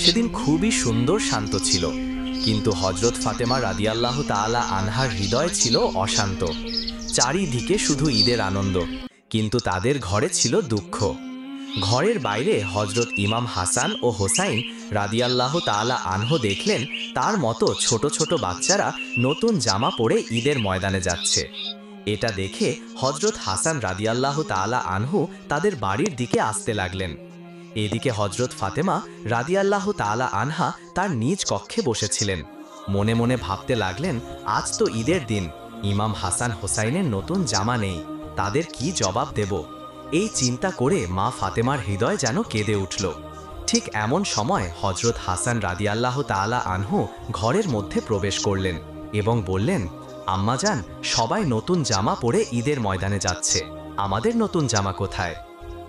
সেদিন খুবই সুন্দর শান্ত ছিল, কিন্তু হযরত ফাতেমা রাদিয়াল্লাহু তাআলা আনহার হৃদয় ছিল অশান্ত। চারিদিকে শুধু ঈদের আনন্দ, কিন্তু তাদের ঘরে ছিল দুঃখ। ঘরের বাইরে হযরত ইমাম হাসান ও হোসাইন রাদিয়াল্লাহু তাআলা আনহু দেখলেন তার মতো ছোট ছোট বাচ্চারা নতুন জামা পরে ঈদের ময়দানে যাচ্ছে। এটা দেখে হযরত হাসান রাদিয়াল্লাহু তাআলা আনহু তাদের বাড়ির দিকে আসতে লাগলেন। এদিকে হযরত ফাতেমা রাদিয়াল্লাহু তাআলা আনহা তার নিজ কক্ষে বসেছিলেন। মনে মনে ভাবতে লাগলেন, আজ তো ঈদের দিন, ইমাম হাসান হোসাইনের নতুন জামা নেই, তাদের কি জবাব দেব? এই চিন্তা করে মা ফাতেমার হৃদয় যেন কেঁদে উঠল। ঠিক এমন সময় হযরত হাসান রাদিয়াল্লাহু তাআলা আনহু ঘরের মধ্যে প্রবেশ করলেন এবং বললেন, আম্মাজান, সবাই নতুন জামা পরে ঈদের ময়দানে যাচ্ছে, আমাদের নতুন জামা কোথায়?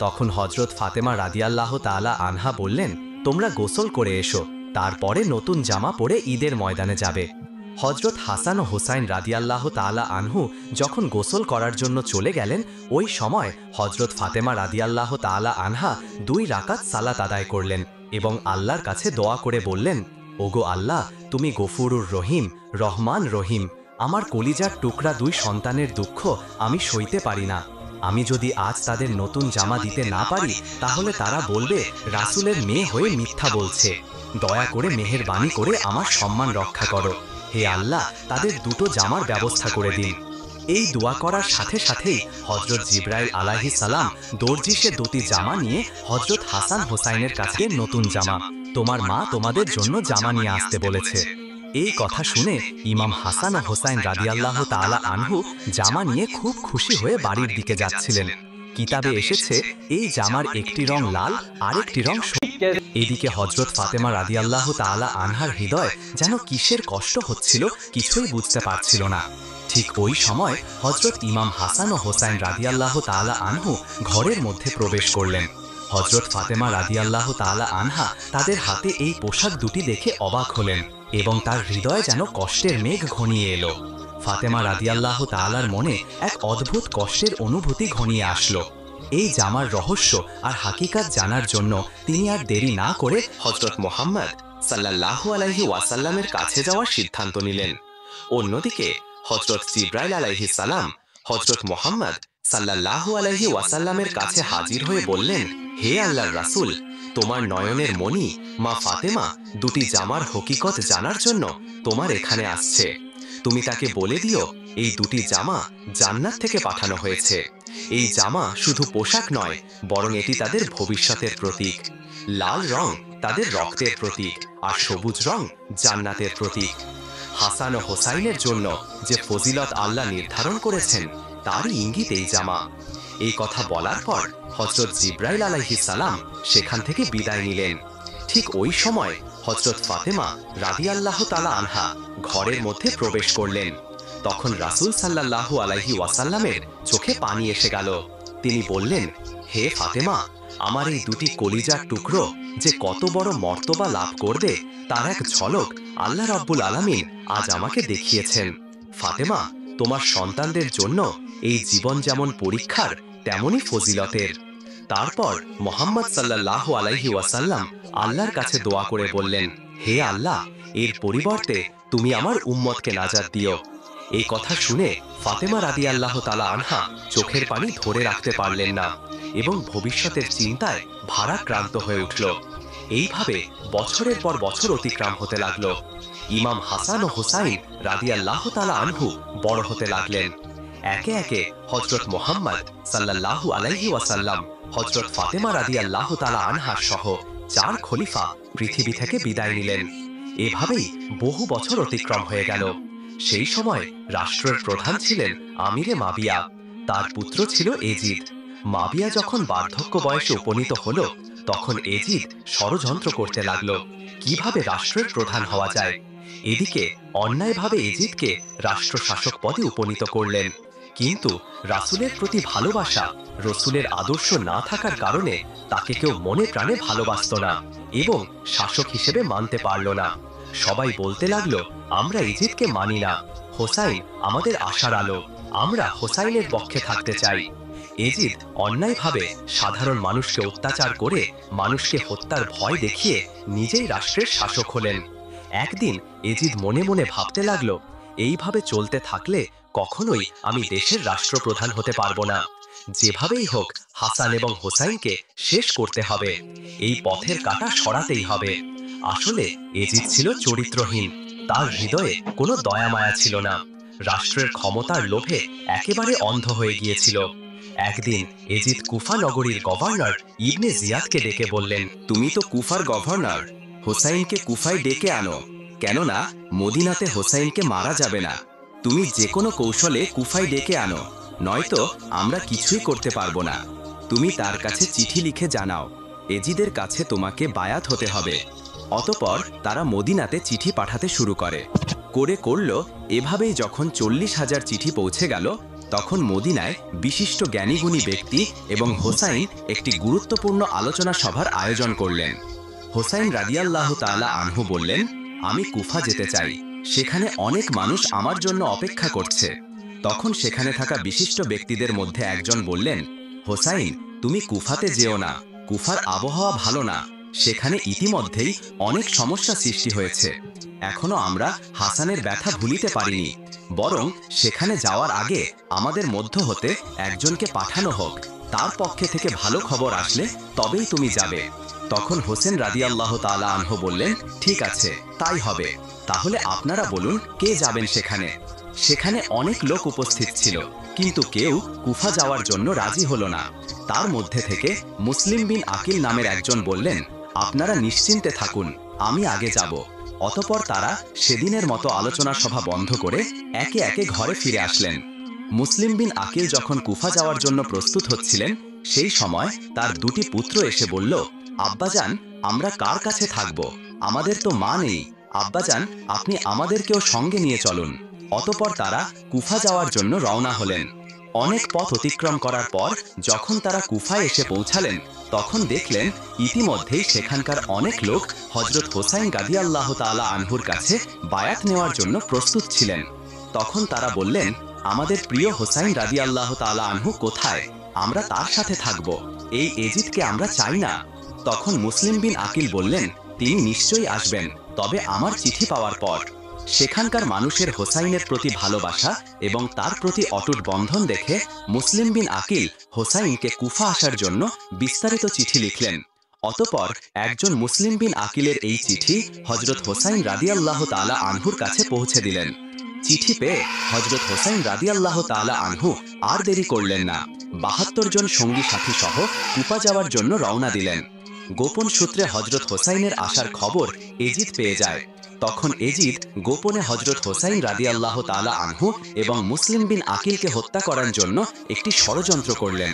তখন হযরত ফাতেমা রাদিয়াল্লাহু তাআলা আনহা বললেন, তোমরা গোসল করে এসো, তারপরে নতুন জামা পরে ঈদের ময়দানে যাবে। হযরত হাসান ও হোসাইন রাদিয়াল্লাহু তাআলা আনহু যখন গোসল করার জন্য চলে গেলেন, ওই সময় হযরত ফাতেমা রাদিয়াল্লাহু তাআলা আনহা 2 রাকাত সালাত আদায় করলেন এবং আল্লাহর কাছে দোয়া করে বললেন, ওগো আল্লাহ, তুমি গফুরুর রহিম, রহমান রহিম, আমার কলিজার টুকরা 2 সন্তানের দুঃখ আমি সইতে পারি না। আমি যদি আজ তাদের নতুন জামা দিতে না পারি, তাহলে তারা বলবে রাসূলের মেয়ে হয়ে মিথ্যা বলছে। দয়া করে মেহেরবানি করে আমার সম্মান রক্ষা করো। হে আল্লাহ, তাদের 2টো জামার ব্যবস্থা করে দিন। এই দোয়া করার সাথে সাথেই হযরত জিবরাইল আলাইহিস সালাম দর্জিসে 2টি জামা নিয়ে হযরত হাসান হোসাইনের কাছে, নতুন জামা, তোমার মা তোমাদের জন্য জামা নিয়ে আসতে বলেছে। এই কথা শুনে ইমাম হাসান ও হোসাইন রাদিয়াল্লাহু তাআলা আনহু জামা নিয়ে খুব খুশি হয়ে বাড়ির দিকে যাচ্ছিলেন। কিতাবে এসেছে, এই জামার একটি রং লাল, আরেকটি রং সবুজ। এদিকে হযরত ফাতেমা রাদিয়াল্লাহু তাআলা আনহার হৃদয় যেন কিসের কষ্ট হচ্ছিল কিছুই বুঝতে পারছিল না। ঠিক ওই সময় হযরত ইমাম হাসান ও হোসাইন রাদিয়াল্লাহু তাআলা আনহু ঘরের মধ্যে প্রবেশ করলেন। হযরত ফাতেমা রাদিয়াল্লাহু তাআলা আনহা তাদের হাতে এই পোশাক দুটি দেখে অবাক হলেন এবং তার হৃদয়ে যেন কষ্টের মেঘ ঘনিয়ে এলো। ফাতেমা রাদিয়াল্লাহু তাআলার মনে এক অদ্ভুত কষ্টের অনুভূতি ঘনিয়ে আসলো। এই জামার রহস্য আর হাকিকাত জানার জন্য তিনি আর দেরি না করে হযরত মুহাম্মদ সাল্লাল্লাহু আলাইহি ওয়াসাল্লামের কাছে যাওয়ার সিদ্ধান্ত নিলেন। অন্যদিকে হযরত জিবরাইল আলাইহিস সালাম হযরত মুহাম্মদ সাল্লাল্লাহু আলাইহি ওয়াসাল্লামের কাছে হাজির হয়ে বললেন, হে আল্লাহর রাসূল, তোমার নয়নের মণি মা ফাতেমা 2টি জামার হকিকত জানার জন্য তোমার এখানে আসছে। তুমি তাকে বলে দিও, এই 2টি জামা জান্নাত থেকে পাঠানো হয়েছে। এই জামা শুধু পোশাক নয়, বরং এটি তাদের ভবিষ্যতের প্রতীক। লাল রং তাদের রক্তের প্রতীক, আর সবুজ রং জান্নাতের প্রতীক। হাসান ও হোসাইনের জন্য যে ফজিলত আল্লাহ নির্ধারণ করেছেন, তারই ইঙ্গিত এই জামা। এই কথা বলার পর হযরত জিবরাইল আলাইহিস সালাম সেখান থেকে বিদায় নিলেন। ঠিক ওই সময় হযরত ফাতেমা রাদিয়াল্লাহু তাআলা আনহা ঘরের মধ্যে প্রবেশ করলেন। তখন রাসূল সাল্লাল্লাহু আলাইহি ওয়াসাল্লামের চোখে পানি এসে গেল। তিনি বললেন, হে ফাতেমা, আমার এই 2টি কলিজার টুকরো যে কত বড় মর্তবা লাভ করবে, তার এক ঝলক আল্লাহ রাব্বুল আলামিন আজ আমাকে দেখিয়েছেন। ফাতেমা, তোমার সন্তানদের জন্য এই জীবন যেমন পরীক্ষার, তেমনি ফজিলতের। তারপর মুহাম্মদ সাল্লাল্লাহু আলাইহি ওয়াসাল্লাম আল্লাহর কাছে দোয়া করে বললেন, হে আল্লাহ, এর পরিবর্তে তুমি আমার উম্মতকে নাজাত দিও। এই কথা শুনে ফাতেমা রাদিয়াল্লাহু তাআলা আনহা চোখের পানি ধরে রাখতে পারলেন না এবং ভবিষ্যতের চিন্তায় ভারাক্রান্ত হয়ে উঠল। এইভাবে বছরের পর বছর অতিক্রম হতে লাগলো। ইমাম হাসান ও হোসাইন রাদিয়াল্লাহু তাআলা আনহু বড় হতে লাগলেন। একে একে হযরত মুহাম্মদ সাল্লাল্লাহু আলাইহি ওয়াসাল্লাম হযরত ফাতেমা রাদিয়াল্লাহু তাআলা আনহা সহ 4 খলিফা পৃথিবী থেকে বিদায় নিলেন। এভাবেই বহু বছর অতিক্রম হয়ে গেল। সেই সময় রাষ্ট্রের প্রধান ছিলেন আমিরে মাবিয়া, তার পুত্র ছিল এজিদ। মাবিয়া যখন বার্ধক্য বয়সে উপনীত হল, তখন এজিদ ষড়যন্ত্র করতে লাগলো কিভাবে রাষ্ট্রের প্রধান হওয়া যায়। এদিকে অন্যায়ভাবে এজিদকে রাষ্ট্রশাসক পদে উপনীত করলেন, কিন্তু রাসূলের প্রতি ভালোবাসা, রাসূলের আদর্শ না থাকার কারণে তাকে কেউ মনে প্রাণে ভালোবাসত না এবং শাসক হিসেবে মানতে পারল না। সবাই বলতে লাগলো, আমরা এজিদকে মানি না, হোসাইন আমাদের আশার আলো, আমরা হোসাইনের পক্ষে থাকতে চাই। এজিদ অন্যায়ভাবে সাধারণ মানুষকে অত্যাচার করে মানুষকে হত্যার ভয় দেখিয়ে নিজেই রাষ্ট্রের শাসক হলেন। একদিন এজিদ মনে মনে ভাবতে লাগলো, এইভাবে চলতে থাকলে কখনোই আমি দেশের রাষ্ট্রপ্রধান হতে পারবো না। যেভাবেই হোক হাসান এবং হোসাইনকে শেষ করতে হবে, এই পথের কাঁটা সরাতেই হবে। আসলে এজিদ ছিল চরিত্রহীন, তার হৃদয়ে কোনো দয়া মায়া ছিল না, রাষ্ট্রের ক্ষমতার লোভে একেবারে অন্ধ হয়ে গিয়েছিল। একদিন এজিদ কুফা নগরীর গভর্নর ইবনে জিয়াদকে ডেকে বললেন, তুমি তো কুফার গভর্নর, হোসাইনকে কুফায় ডেকে আনো, কেননা মদিনাতে হোসাইনকে মারা যাবে না। তুমি যে কোনো কৌশলে কুফায় ডেকে আনো, নয়তো আমরা কিছুই করতে পারবো না। তুমি তার কাছে চিঠি লিখে জানাও এজিদের কাছে তোমাকে বায়াত হতে হবে। অতঃপর তারা মদিনাতে চিঠি পাঠাতে শুরু করল। এভাবেই যখন 40,000 চিঠি পৌঁছে গেল, তখন মদিনায় বিশিষ্ট জ্ঞানীগুণী ব্যক্তি এবং হোসাইন একটি গুরুত্বপূর্ণ আলোচনা সভার আয়োজন করলেন। হোসাইন রাদিয়াল্লাহু তাআলা আনহু বললেন, আমি কুফা যেতে চাই, সেখানে অনেক মানুষ আমার জন্য অপেক্ষা করছে। তখন সেখানে থাকা বিশিষ্ট ব্যক্তিদের মধ্যে একজন বললেন, হোসাইন, তুমি কুফাতে যেও না, কুফার আবহাওয়া ভালো না, সেখানে ইতিমধ্যেই অনেক সমস্যা সৃষ্টি হয়েছে। এখনো আমরা হাসানের ব্যথা ভুলিতে পারিনি, বরং সেখানে যাওয়ার আগে আমাদের মধ্য হতে একজনকে পাঠানো হোক, তার পক্ষে থেকে ভালো খবর আসলে তবেই তুমি যাবে। তখন হোসেন রাদিয়াল্লাহু তাআলা আনহু বললেন, ঠিক আছে, তাই হবে। তাহলে আপনারা বলুন কে যাবেন সেখানে। সেখানে অনেক লোক উপস্থিত ছিল, কিন্তু কেউ কুফা যাওয়ার জন্য রাজি হলো না। তার মধ্যে থেকে মুসলিম বিন আকিল নামের একজন বললেন, আপনারা নিশ্চিন্তে থাকুন, আমি আগে যাব। অতঃপর তারা সেদিনের মতো আলোচনা সভা বন্ধ করে একে একে ঘরে ফিরে আসলেন। মুসলিম বিন আকিল যখন কুফা যাওয়ার জন্য প্রস্তুত হচ্ছিলেন, সেই সময় তার দুটি পুত্র এসে বলল, আব্বাজান, আমরা কার কাছে থাকব? আমাদের তো মা নেই, আব্বাজান আপনি আমাদেরকেও সঙ্গে নিয়ে চলুন। অতঃপর তারা কুফা যাওয়ার জন্য রওনা হলেন। অনেক পথ অতিক্রম করার পর যখন তারা কুফায় এসে পৌঁছালেন, তখন দেখলেন ইতিমধ্যেই সেখানকার অনেক লোক হযরত হোসাইন রাদিয়াল্লাহু তাআলা আনহুর কাছে বায়াত নেওয়ার জন্য প্রস্তুত ছিলেন। তখন তারা বললেন, আমাদের প্রিয় হোসাইন রাদিয়াল্লাহু তাআলা আনহু কোথায়? আমরা তার সাথে থাকব, এই এজিদকে আমরা চাই না। তখন মুসলিম বিন আকিল বললেন, তিনি নিশ্চয়ই আসবেন, তবে আমার চিঠি পাওয়ার পর। সেখানকার মানুষের হোসাইনের প্রতি ভালোবাসা এবং তার প্রতি অটুট বন্ধন দেখে মুসলিম বিন আকিল হোসাইনকে কুফা আসার জন্য বিস্তারিত চিঠি লিখলেন। অতঃপর একজন মুসলিম বিন আকিলের এই চিঠি হযরত হোসাইন রাদিয়াল্লাহু তাআলা আনহুর কাছে পৌঁছে দিলেন। চিঠি পেয়ে হযরত হোসাইন রাদিয়াল্লাহু তাআলা আনহু আর দেরি করলেন না, 72 জন সঙ্গী সাথী সহ কুফা যাওয়ার জন্য রওনা দিলেন। গোপন সূত্রে হযরত হোসাইনের আসার খবর এজিদ পেয়ে যায়। তখন এজিদ গোপনে হযরত হোসাইন রাদিয়াল্লাহু তাআলা আনহু এবং মুসলিম বিন আকিলকে হত্যা করার জন্য একটি ষড়যন্ত্র করলেন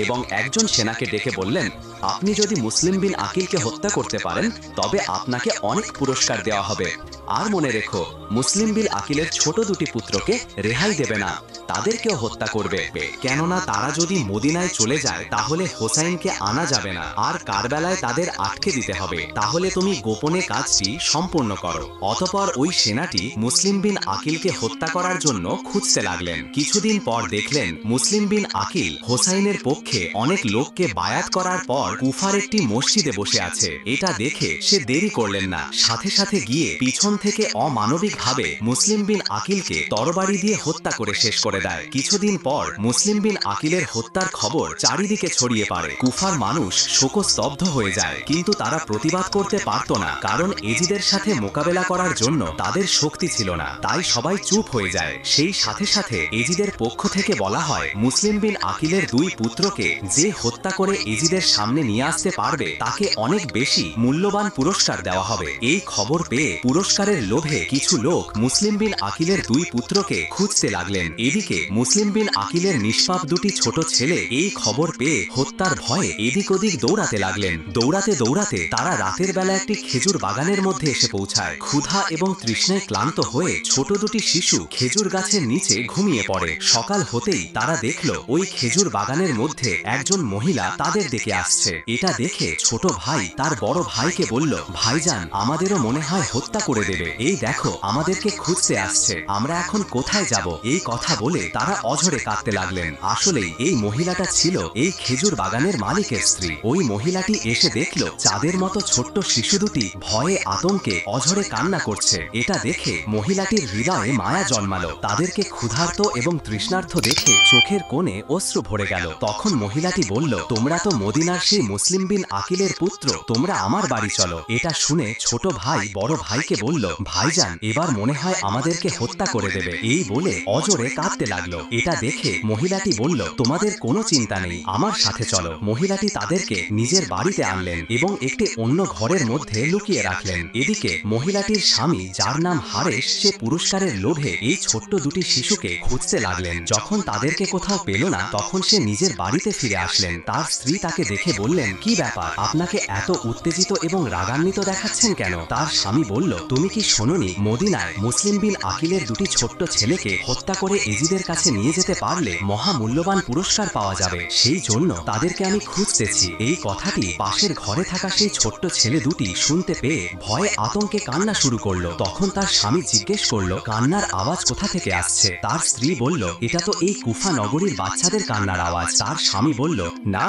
এবং একজন সেনাকে ডেকে বললেন, আপনি যদি মুসলিম বিন আকিলকে হত্যা করতে পারেন তবে আপনাকে অনেক পুরস্কার দেওয়া হবে। আর মনে রেখো, মুসলিম বিন আকিলের ছোট দুটি পুত্রকে রেহাই দেবে না, তাদেরকেও হত্যা করবে, কেননা তারা যদি মদিনায় চলে যায় তাহলে হোসাইনকে আনা যাবে না, আর কারবালায় তাদের আটকে দিতে হবে। তাহলে তুমি গোপনে কাজটি সম্পূর্ণ করো। অতঃপর ওই সেনাটি মুসলিম বিন আকিলকে হত্যা করার জন্য খুঁজতে লাগলেন। কিছুদিন পর দেখলেন মুসলিম বিন আকিল হোসাইনের পক্ষে অনেক লোককে বায়াত করার পর কুফার একটি মসজিদে বসে আছে। এটা দেখে সে দেরি করলেন না, সাথে সাথে গিয়ে পিছন থেকে অমানবিকভাবে মুসলিম বিন আকিলকে তরবারি দিয়ে হত্যা করে শেষ করে দেয়। কিছুদিন পর মুসলিম বিন আকিলের হত্যার খবর চারিদিকে ছড়িয়ে পড়ে। কুফার মানুষ শোকস্তব্ধ হয়ে যায়, কিন্তু তারা প্রতিবাদ করতে পারত না, কারণ এজিদের সাথে মোকাবেলা করার জন্য তাদের শক্তি ছিল না, তাই সবাই চুপ হয়ে যায়। সেই সাথে সাথে এজিদের পক্ষ থেকে বলা হয়, মুসলিম বিন আকিলের দুই পুত্রকে যে হত্যা করে এজিদের সামনে নিয়ে আসতে পারবে তাকে অনেক বেশি মূল্যবান পুরস্কার দেওয়া হবে। এই খবর পেয়ে পুরস্কারের লোভে কিছু লোক মুসলিম বিন আকিলের দুই পুত্রকে খুঁজতে লাগলেন। এদিকে মুসলিম বিন আকিলের নিষ্পাপ দুটি ছোট ছেলে এই খবর পেয়ে হত্যার ভয়ে এদিক ওদিক দৌড়াতে লাগলেন। দৌড়াতে দৌড়াতে তারা রাতের বেলা একটি খেজুর বাগানের মধ্যে এসে পৌঁছায়। ক্ষুধা এবং তৃষ্ণায় ক্লান্ত হয়ে ছোট দুটি শিশু খেজুর গাছের নিচে ঘুমিয়ে পড়ে। সকাল হতেই তারা দেখল ওই খেজুর বাগানের মধ্যে একজন মহিলা তাদের দিকে আসছে। এটা দেখে ছোট ভাই তার বড় ভাইকে বলল, ভাইজান, আমাদেরও মনে হয় হত্যা করে দেবে, এই দেখো আমাদেরকে খুঁজতে আসছে, আমরা এখন কোথায় যাব? এই কথা বলে বলে তারা অঝরে কাঁদতে লাগলেন। আসলেই এই মহিলাটা ছিল এই খেজুর বাগানের মালিকের স্ত্রী। ওই মহিলাটি এসে দেখল চাঁদের মতো ছোট্ট শিশু দুটি ভয়ে আতঙ্কে অঝরে কান্না করছে। এটা দেখে মহিলাটির হৃদয়ে মায়া জন্মালো। তাদেরকে ক্ষুধার্ত এবং তৃষ্ণার্ত দেখে চোখের কোণে অশ্রু ভরে গেল। তখন মহিলাটি বলল, তোমরা তো মদিনার সেই মুসলিম বিন আকিলের পুত্র, তোমরা আমার বাড়ি চলো। এটা শুনে ছোট ভাই বড় ভাইকে বলল, ভাইজান এবার মনে হয় আমাদেরকে হত্যা করে দেবে। এই বলে অজরে কাঁদতে লাগলো। এটা দেখে মহিলাটি বলল, তোমাদের কোনো চিন্তা নেই, আমার সাথে চলো। মহিলাটি তাদেরকে নিজের বাড়িতে আনলেন এবং একটি অন্য ঘরের মধ্যে লুকিয়ে রাখলেন। এদিকে মহিলাটির স্বামী, যার নাম হারেস, সে পুরস্কারের লোভে এই ছোট্ট দুটি শিশুকে খুঁজতে লাগলেন। যখন তাদেরকে কোথাও পেল না, তখন সে নিজের বাড়িতে ফিরে আসলেন। তার স্ত্রী তাকে দেখে বললেন, কি ব্যাপার, আপনাকে এত উত্তেজিত এবং রাগান্বিত দেখাচ্ছেন কেন? তার স্বামী বলল, তুমি কি শোনোনি মদিনায় মুসলিম বিন আকিলের দুটি ছোট্ট ছেলেকে হত্যা করে এজিদের কাছে নিয়ে যেতে পারলে মহামূল্যবান পুরস্কার পাওয়া যাবে, সেই জন্য তাদেরকে আমি খুঁজতেছি। এই কথাটি পাশের ঘরে থাকা সেই ছোট্ট ছেলে দুটি শুনতে পেয়ে ভয়ে আতঙ্কে কান্না শুরু করলো। তখন তার স্বামী জিজ্ঞেস করলো, কান্নার আওয়াজ কোথা থেকে আসছে? তার স্ত্রী বলল, এটা তো এই কুফা নগরীর বাচ্চাদের কান্নার আওয়াজ। তার স্বামী বলল, না,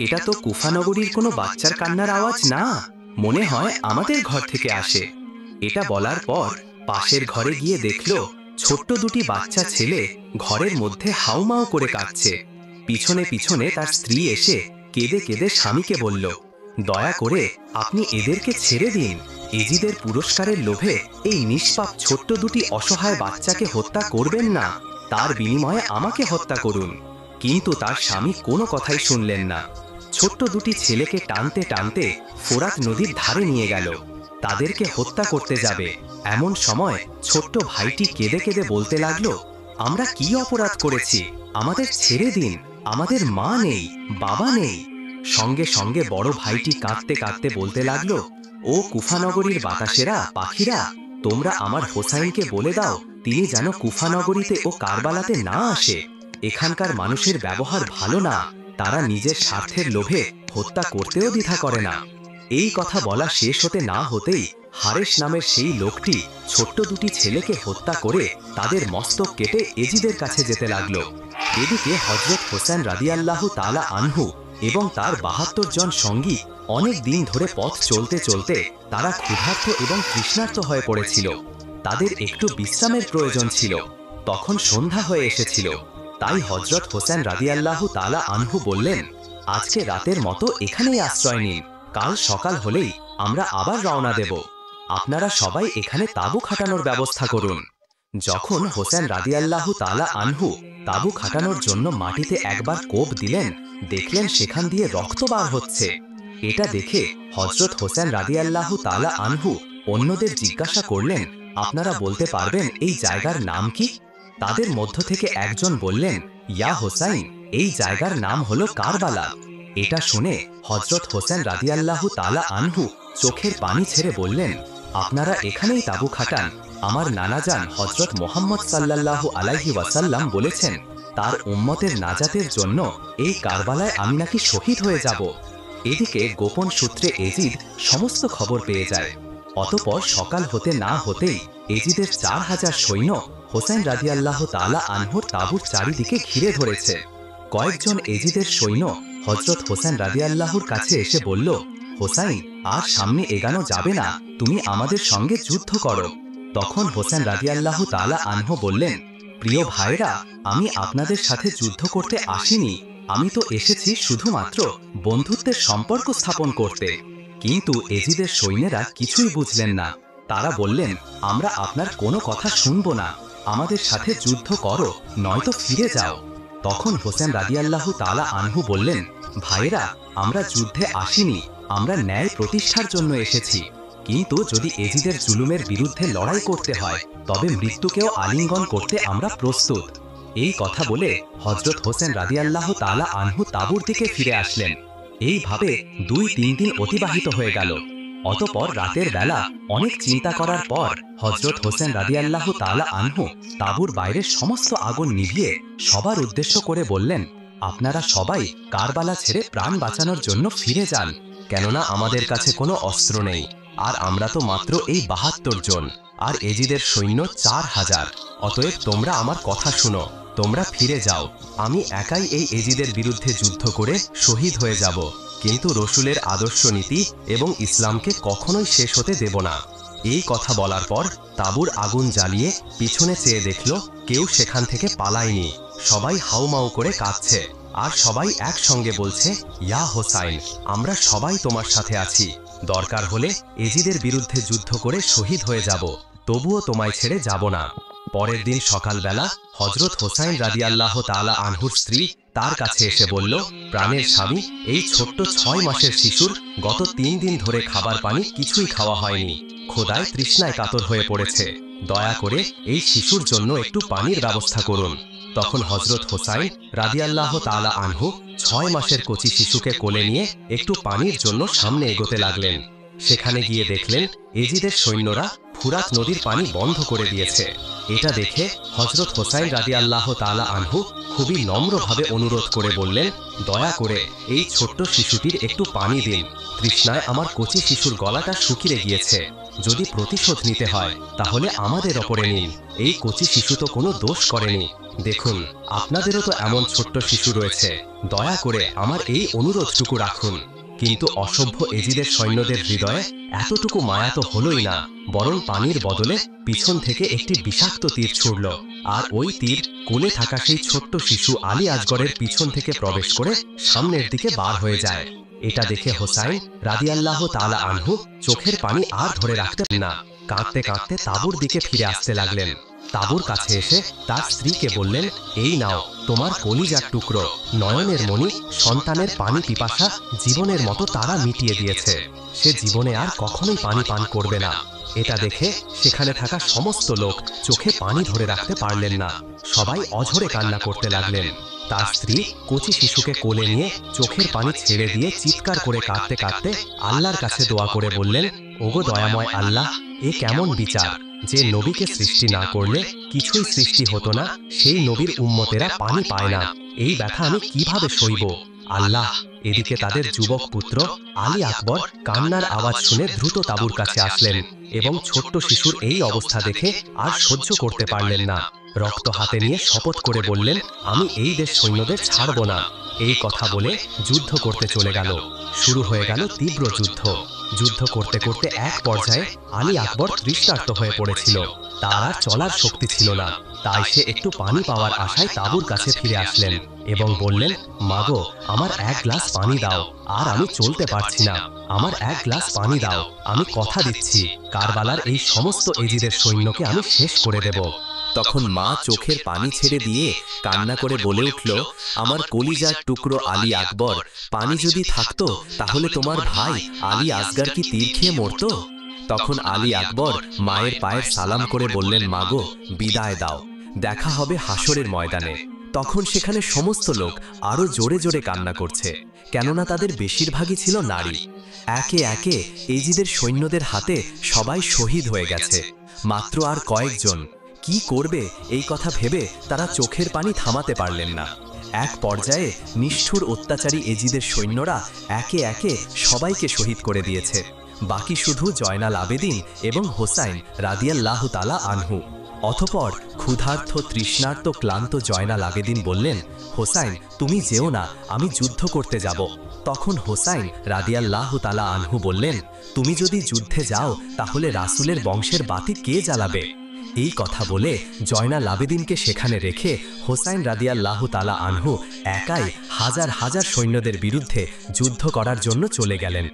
এটা তো কুফা নগরীর কোনো বাচ্চার কান্নার আওয়াজ না, মনে হয় আমাদের ঘর থেকে আসে। এটা বলার পর পাশের ঘরে গিয়ে দেখল ছোট্ট দুটি বাচ্চা ছেলে ঘরের মধ্যে হাউমাউ করে কাঁদছে। পিছনে পিছনে তার স্ত্রী এসে কেঁদে কেঁদে স্বামীকে বলল, দয়া করে আপনি এদেরকে ছেড়ে দিন। এজিদের পুরস্কারের লোভে এই নিষ্পাপ ছোট্ট দুটি অসহায় বাচ্চাকে হত্যা করবেন না, তার বিনিময়ে আমাকে হত্যা করুন। কিন্তু তার স্বামী কোনো কথাই শুনলেন না। ছোট্ট দুটি ছেলেকে টানতে টানতে ফোরাত নদীর ধারে নিয়ে গেল, তাদেরকে হত্যা করতে যাবে। এমন সময় ছোট্ট ভাইটি কেঁদে কেঁদে বলতে লাগলো, আমরা কি অপরাধ করেছি, আমাদের ছেড়ে দিন, আমাদের মা নেই, বাবা নেই। সঙ্গে সঙ্গে বড় ভাইটি কাঁদতে কাঁদতে বলতে লাগলো, ও কুফানগরীর বাতাসেরা, পাখিরা, তোমরা আমার হোসাইনকে বলে দাও তিনি যেন কুফানগরীতে ও কারবালাতে না আসে। এখানকার মানুষের ব্যবহার ভালো না, তারা নিজের স্বার্থের লোভে হত্যা করতেও দ্বিধা করে না। এই কথা বলা শেষ হতে না হতেই হারেস নামের সেই লোকটি ছোট্ট দুটি ছেলেকে হত্যা করে তাদের মস্তক কেটে এজিদের কাছে যেতে লাগলো। এদিকে হযরত হোসেন রাদিয়াল্লাহু তাআলা আনহু এবং তার ৭২ জন সঙ্গী অনেক দিন ধরে পথ চলতে চলতে তারা ক্ষুধার্ত এবং তৃষ্ণার্ত হয়ে পড়েছিল। তাদের একটু বিশ্রামের প্রয়োজন ছিল। তখন সন্ধ্যা হয়ে এসেছিল। তাই হযরত হোসেন রাদিয়াল্লাহু তাআলা আনহু বললেন, আজকে রাতের মতো এখানেই আশ্রয় নিন, কাল সকাল হলেই আমরা আবার রওনা দেব। আপনারা সবাই এখানে তাঁবু খাটানোর ব্যবস্থা করুন। যখন হোসেন রাদিয়াল্লাহু তাআলা আনহু তাঁবু খাটানোর জন্য মাটিতে একবার কোপ দিলেন, দেখলেন সেখান দিয়ে রক্ত বার হচ্ছে। এটা দেখে হযরত হোসেন রাদিয়াল্লাহু তাআলা আনহু অন্যদের জিজ্ঞাসা করলেন, আপনারা বলতে পারবেন এই জায়গার নাম কি? তাদের মধ্য থেকে একজন বললেন, ইয়া হোসাইন, এই জায়গার নাম হলো কারবালা। এটা শুনে হযরত হোসেন রাদিয়াল্লাহু তাআলা আনহু চোখের পানি ছেড়ে বললেন, আপনারা এখানেই তাঁবু খাটান। আমার নানাজান হযরত মুহাম্মদ সাল্লাল্লাহু আলাইহি ওয়াসাল্লাম বলেছেন, তার উম্মতের নাজাতের জন্য এই কারবালায় আমি নাকি শহীদ হয়ে যাব। এদিকে গোপন সূত্রে এজিদ সমস্ত খবর পেয়ে যায়। অতঃপর সকাল হতে না হতেই এজিদের ৪,০০০ সৈন্য হোসেন রাদিয়াল্লাহু তাআলা আনহুর তাঁবুর চারিদিকে ঘিরে ধরেছে। কয়েকজন এজিদের সৈন্য হযরত হোসেন রাদিয়াল্লাহুর কাছে এসে বলল, হোসাইন, আর সামনে এগানো যাবে না, তুমি আমাদের সঙ্গে যুদ্ধ করো। তখন হোসেন রাদিয়াল্লাহু তাআলা আনহু বললেন, প্রিয় ভাইরা, আমি আপনাদের সাথে যুদ্ধ করতে আসিনি, আমি তো এসেছি শুধুমাত্র বন্ধুত্বের সম্পর্ক স্থাপন করতে। কিন্তু এজিদের সৈন্যেরা কিছুই বুঝলেন না। তারা বললেন, আমরা আপনার কোনো কথা শুনব না, আমাদের সাথে যুদ্ধ করো, নয়তো ফিরে যাও। তখন হোসেন রাদিয়াল্লাহু তাআলা আনহু বললেন, ভাইরা, আমরা যুদ্ধে আসিনি, আমরা ন্যায় প্রতিষ্ঠার জন্য এসেছি। কিন্তু যদি এজিদের জুলুমের বিরুদ্ধে লড়াই করতে হয়, তবে মৃত্যুকেও আলিঙ্গন করতে আমরা প্রস্তুত। এই কথা বলে হযরত হোসেন রাদিয়াল্লাহু তাআলা আনহু তাঁবুর দিকে ফিরে আসলেন। এইভাবে ২-৩ দিন অতিবাহিত হয়ে গেল। অতঃপর রাতের বেলা অনেক চিন্তা করার পর হযরত হোসেন রাদিয়াল্লাহু তাআলা আনহু তাঁবুর বাইরের সমস্ত আগুন নিভিয়ে সবার উদ্দেশ্য করে বললেন, আপনারা সবাই কারবালা ছেড়ে প্রাণ বাঁচানোর জন্য ফিরে যান, কেননা আমাদের কাছে কোনো অস্ত্র নেই, আর আমরা তো মাত্র এই ৭২ জন, আর এজিদের সৈন্য ৪,০০০। অতএব তোমরা আমার কথা শুনো, তোমরা ফিরে যাও, আমি একাই এই এজিদের বিরুদ্ধে যুদ্ধ করে শহীদ হয়ে যাব, কিন্তু রসুলের আদর্শ নীতি এবং ইসলামকে কখনোই শেষ হতে দেব না। এই কথা বলার পর তাঁবুর আগুন জ্বালিয়ে পিছনে চেয়ে দেখল কেউ সেখান থেকে পালায়নি। সবাই হাউমাউ করে কাঁদছে, আর সবাই একসঙ্গে বলছে, ইয়া হোসাইন, আমরা সবাই তোমার সাথে আছি, দরকার হলে এজিদের বিরুদ্ধে যুদ্ধ করে শহীদ হয়ে যাব, তবুও তোমায় ছেড়ে যাব না। পরের দিন সকালবেলা হযরত হোসাইন রাদিয়াল্লাহু তাআলা আনহুর স্ত্রী তার কাছে এসে বলল, প্রাণের স্বামী, এই ছোট্ট 6 মাসের শিশুর গত 3 দিন ধরে খাবার পানি কিছুই খাওয়া হয়নি, ক্ষুধায় তৃষ্ণায় কাতর হয়ে পড়েছে, দয়া করে এই শিশুর জন্য একটু পানির ব্যবস্থা করুন। তখন হযরত হোসাইন রাদিয়াল্লাহু তাআলা আনহু 6 মাসের কচি শিশুকে কোলে নিয়ে একটু পানির জন্য সামনে এগোতে লাগলেন। সেখানে গিয়ে দেখলেন এজিদের সৈন্যরা ফুরাত নদীর পানি বন্ধ করে দিয়েছে। এটা দেখে হযরত হোসাইন রাদিয়াল্লাহু তাআলা আনহু খুবই নম্রভাবে অনুরোধ করে বললেন, দয়া করে এই ছোট্ট শিশুটির একটু পানি দিন, তৃষ্ণায় আমার কচি শিশুর গলাটা শুকিয়ে গিয়েছে, যদি প্রতিশোধ নিতে হয় তাহলে আমাদের ওপরে নিন, এই কচি শিশু তো কোনো দোষ করেনি, দেখুন আপনাদেরও তো এমন ছোট্ট শিশু রয়েছে, দয়া করে আমার এই অনুরোধটুকু রাখুন। কিন্তু অসভ্য এজিদের সৈন্যদের হৃদয়ে এতটুকু মায়া তো হলোই না, বরং পানির বদলে পিছন থেকে একটি বিষাক্ত তীর ছুড়ল, আর ওই তীর কোলে থাকা সেই ছোট্ট শিশু আলী আসগরের পিছন থেকে প্রবেশ করে সামনের দিকে বার হয়ে যায়। এটা দেখে হোসাইন রাদিয়াল্লাহু তাআলা আনহু চোখের পানি আর ধরে রাখতে না, কাঁদতে কাঁদতে তাঁবুর দিকে ফিরে আসতে লাগলেন। তাঁবুর কাছে এসে তার স্ত্রীকে বললেন, এই নাও তোমার কলিজার টুকরো, নয়নের মণি, সন্তানের পানি পিপাসা জীবনের মতো তারা মিটিয়ে দিয়েছে, সে জীবনে আর কখনোই পানি পান করবে না। এটা দেখে সেখানে থাকা সমস্ত লোক চোখে পানি ধরে রাখতে পারলেন না, সবাই অঝরে কান্না করতে লাগলেন। তার স্ত্রী কচি শিশুকে কোলে নিয়ে চোখের পানি ছেড়ে দিয়ে চিৎকার করে কাঁদতে কাঁদতে আল্লাহর কাছে দোয়া করে বললেন, ওগো দয়াময় আল্লাহ, এ কেমন বিচার, যে নবীকে সৃষ্টি না করলে কিছুই সৃষ্টি হতো না, সেই নবীর উম্মতেরা পানি পায় না, এই ব্যথা আমি কিভাবে সইব। আল্লাহ। এদিকে তাদের যুবক পুত্র আলী আকবর কান্নার আওয়াজ শুনে দ্রুত তাঁবুর কাছে আসলেন এবং ছোট্ট শিশুর এই অবস্থা দেখে আর সহ্য করতে পারলেন না। রক্ত হাতে নিয়ে শপথ করে বললেন, আমি এই দেশ সৈন্যদের ছাড়ব না। এই কথা বলে যুদ্ধ করতে চলে গেল। শুরু হয়ে গেল তীব্র যুদ্ধ। যুদ্ধ করতে করতে এক পর্যায়ে আলী আকবর তৃষ্ণার্ত হয়ে পড়েছিল, তার আর চলার শক্তি ছিল না। তাই সে একটু পানি পাওয়ার আশায় তাঁবুর কাছে ফিরে আসলেন এবং বললেন, মাগো, আমার এক গ্লাস পানি দাও, আর আমি চলতে পারছি না, আমার এক গ্লাস পানি দাও, আমি কথা দিচ্ছি কারবালার এই সমস্ত এজিদের সৈন্যকে আমি শেষ করে দেব। তখন মা চোখের পানি ছেড়ে দিয়ে কান্না করে বলে উঠল, আমার কলিজার টুকরো আলী আকবর, পানি যদি থাকতো তাহলে তোমার ভাই আলী আসগর কি তীর খেয়ে মরতো? তখন আলী আকবর মায়ের পায়ের সালাম করে বললেন, মাগো, বিদায় দাও, দেখা হবে হাসরের ময়দানে। তখন সেখানে সমস্ত লোক আরো জোরে জোরে কান্না করছে, কেননা তাদের বেশিরভাগই ছিল নারী। একে একে এজিদের সৈন্যদের হাতে সবাই শহীদ হয়ে গেছে, মাত্র আর কয়েকজন। কি করবে এই কথা ভেবে তারা চোখের পানি থামাতে পারলেন না। এক পর্যায়ে নিষ্ঠুর অত্যাচারী এজিদের সৈন্যরা একে একে সবাইকে শহীদ করে দিয়েছে। বাকি শুধু জয়নাল আবেদিন এবং হোসাইন রাদিয়াল্লাহু তাআলা আনহু। অতঃপর ক্ষুধার্ত তৃষ্ণার্ত ক্লান্ত জয়নাল আবেদিন বললেন, হোসাইন, তুমি যেও না, আমি যুদ্ধ করতে যাব। তখন হোসাইন রাদিয়াল্লাহু তাআলা আনহু বললেন, তুমি যদি যুদ্ধে যাও তাহলে রাসূলের বংশের বাতি কে জ্বালাবে? এই কথা বলে জয়নাল আবেদিনকে সেখানে রেখে হোসাইন রাদিয়াল্লাহু তাআলা আনহু একাই হাজার হাজার সৈন্যদের বিরুদ্ধে যুদ্ধ করার জন্য চলে গেলেন।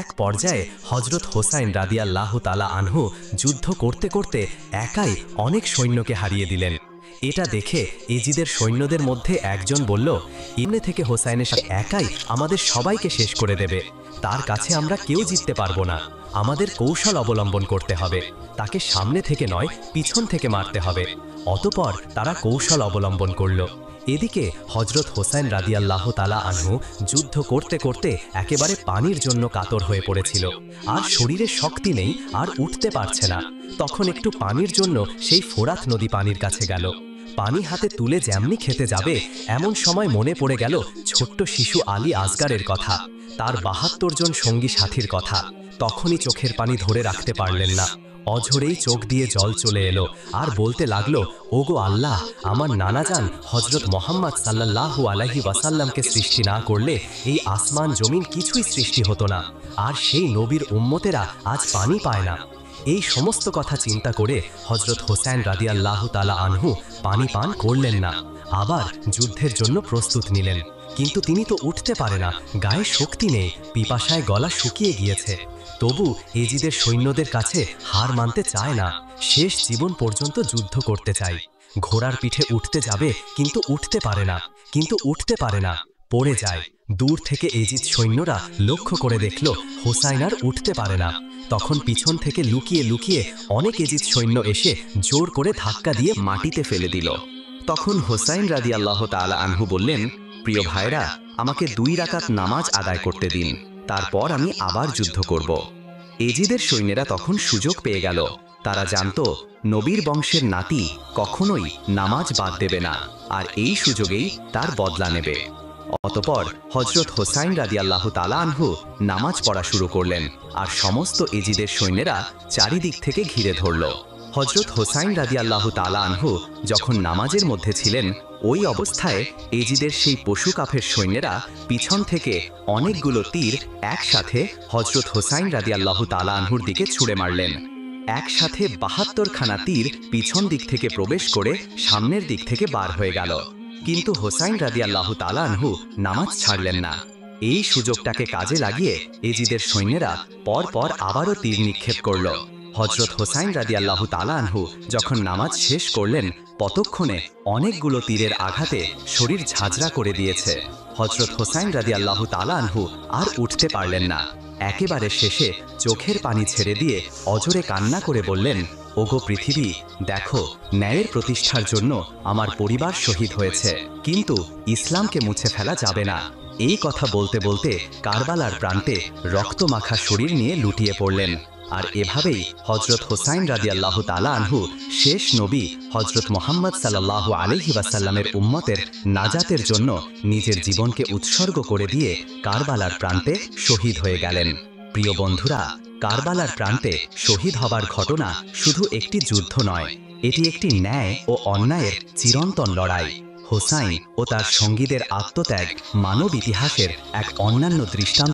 এক পর্যায়ে হযরত হোসাইন রাদিয়াল্লাহু তাআলা আনহু যুদ্ধ করতে করতে একাই অনেক সৈন্যকে হারিয়ে দিলেন। এটা দেখে এজিদের সৈন্যদের মধ্যে একজন বলল, এমনি থেকে হোসাইনের সাথে একাই আমাদের সবাইকে শেষ করে দেবে, তার কাছে আমরা কেউ জিততে পারবো না, আমাদের কৌশল অবলম্বন করতে হবে, তাকে সামনে থেকে নয় পিছন থেকে মারতে হবে। অতঃপর তারা কৌশল অবলম্বন করল। এদিকে হযরত হোসাইন রাদিয়াল্লাহু তাআলা আনহু যুদ্ধ করতে করতে একেবারে পানির জন্য কাতর হয়ে পড়েছিল, আর শরীরে শক্তি নেই, আর উঠতে পারছে না। তখন একটু পানির জন্য সেই ফোরাত নদী পানির কাছে গেল। পানি হাতে তুলে যেমনি খেতে যাবে এমন সময় মনে পড়ে গেল ছোট্ট শিশু আলী আসগরের কথা, তার ৭২ জন সঙ্গী সাথীর কথা। তখনই চোখের পানি ধরে রাখতে পারলেন না, অঝরেই চোখ দিয়ে জল চলে এলো আর বলতে লাগলো, ওগো আল্লাহ, আমার নানাজান হযরত মুহাম্মদ সাল্লাল্লাহু আলাইহি ওয়াসাল্লামকে সৃষ্টি না করলে এই আসমান জমিন কিছুই সৃষ্টি হতো না, আর সেই নবীর উম্মতেরা আজ পানি পায় না। এই সমস্ত কথা চিন্তা করে হযরত হোসেন রাদিয়াল্লাহু তাআলা আনহু পানি পান করলেন না, আবার যুদ্ধের জন্য প্রস্তুত নিলেন। কিন্তু তিনি তো উঠতে পারে না, গায়ে শক্তি নেই, পিপাসায় গলা শুকিয়ে গিয়েছে। তবু এজিদের সৈন্যদের কাছে হার মানতে চায় না, শেষ জীবন পর্যন্ত যুদ্ধ করতে চায়। ঘোড়ার পিঠে উঠতে যাবে কিন্তু উঠতে পারে না, পড়ে যায়। দূর থেকে এজিদ সৈন্যরা লক্ষ্য করে দেখল হোসাইন আর উঠতে পারে না। তখন পিছন থেকে লুকিয়ে লুকিয়ে অনেক এজিদ সৈন্য এসে জোর করে ধাক্কা দিয়ে মাটিতে ফেলে দিল। তখন হোসাইন রাদিয়াল্লাহু তাআলা আনহু বললেন, প্রিয় ভাইরা, আমাকে 2 রাকাত নামাজ আদায় করতে দিন, তারপর আমি আবার যুদ্ধ করব। এজিদের সৈন্যরা তখন সুযোগ পেয়ে গেল। তারা জানতো নবীর বংশের নাতি কখনোই নামাজ বাদ দেবে না, আর এই সুযোগেই তার বদলা নেবে। অতঃপর হযরত হোসাইন রাদিয়াল্লাহু তাআলা আনহু নামাজ পড়া শুরু করলেন, আর সমস্ত এজিদের সৈন্যরা চারিদিক থেকে ঘিরে ধরল। হযরত হোসাইন রাদিয়াল্লাহু তাআলা আনহু যখন নামাজের মধ্যে ছিলেন, ওই অবস্থায় এজিদের সেই পশু কাফের সৈন্যরা পিছন থেকে অনেকগুলো তীর একসাথে হযরত হোসাইন রাদিয়াল্লাহু তাআলা আনহুর দিকে ছুঁড়ে মারলেন। একসাথে 72খানা তীর পিছন দিক থেকে প্রবেশ করে সামনের দিক থেকে বার হয়ে গেল। কিন্তু হোসাইন রাদিয়াল্লাহু তাআলা আনহু নামাজ ছাড়লেন না। এই সুযোগটাকে কাজে লাগিয়ে এজিদের সৈন্যরা পরপর আবারও তীর নিক্ষেপ করল। হযরত হোসাইন রাদিয়াল্লাহু তাআলা আনহু যখন নামাজ শেষ করলেন, ততক্ষণে অনেকগুলো তীরের আঘাতে শরীর ঝাঁঝরা করে দিয়েছে। হযরত হোসাইন রাদিয়াল্লাহু তাআলা আনহু আর উঠতে পারলেন না। একেবারে শেষে চোখের পানি ছেড়ে দিয়ে অজরে কান্না করে বললেন, ওগো পৃথিবী, দেখো, ন্যায়ের প্রতিষ্ঠার জন্য আমার পরিবার শহীদ হয়েছে, কিন্তু ইসলামকে মুছে ফেলা যাবে না। এই কথা বলতে বলতে কারবালার প্রান্তে রক্তমাখা শরীর নিয়ে লুটিয়ে পড়লেন। আর এভাবেই হযরত হোসাইন রাদিয়াল্লাহু তাআলা আনহু শেষ নবী হযরত মুহাম্মদ সাল্লাল্লাহু আলাইহি ওয়াসাল্লামের উম্মতের নাজাতের জন্য নিজের জীবনকে উৎসর্গ করে দিয়ে কারবালার প্রান্তে শহীদ হয়ে গেলেন। প্রিয় বন্ধুরা, কারবালার প্রান্তে শহীদ হবার ঘটনা শুধু একটি যুদ্ধ নয়, এটি একটি ন্যায় ও অন্যায়ের চিরন্তন লড়াই। হোসাইন ও তার সঙ্গীদের আত্মত্যাগ মানব ইতিহাসের এক অন্যান্য দৃষ্টান্ত।